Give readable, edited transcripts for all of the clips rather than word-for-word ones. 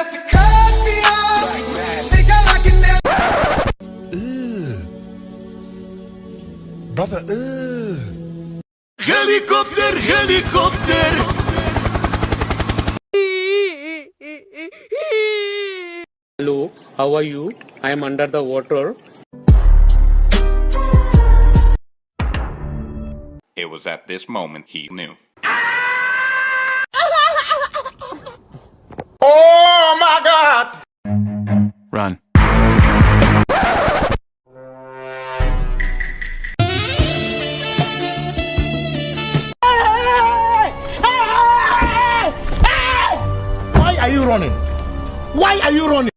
have to cut me off. Think I can never. Brother, Helicopter, helicopter. Hello, how are you? I am under the water. It was at this moment he knew. Oh my God! Run. Why are you running? Why are you running?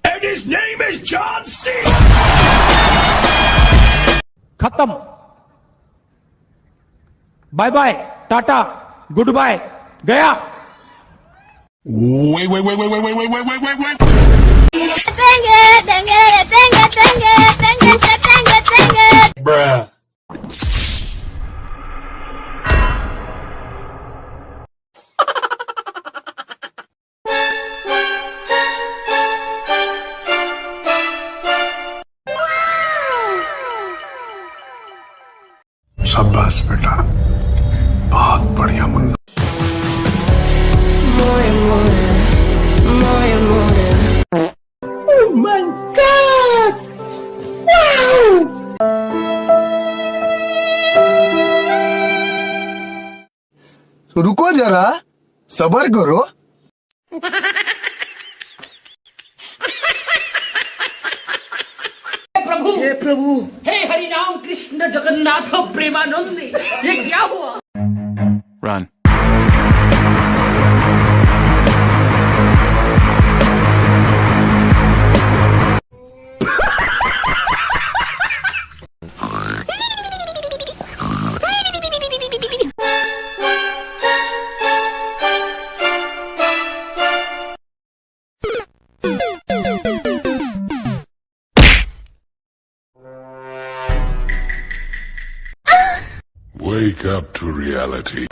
And his name is John C. खत्म bye bye tata goodbye गया Wait. Bruh. शाबाश बेटा बहुत बढ़िया Munna Oh my God! Wow! तो रुको जरा सबर करो हे प्रभु हे हरि राम कृष्ण जगन्नाथ प्रेमानंद ये क्या हुआ Run. Wake up to reality.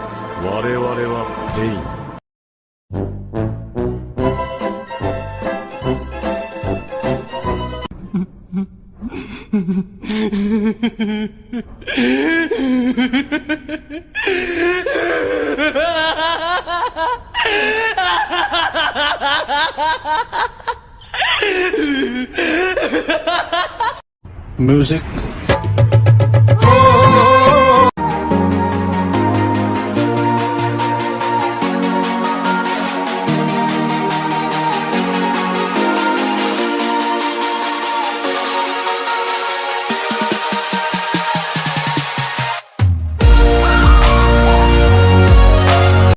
Music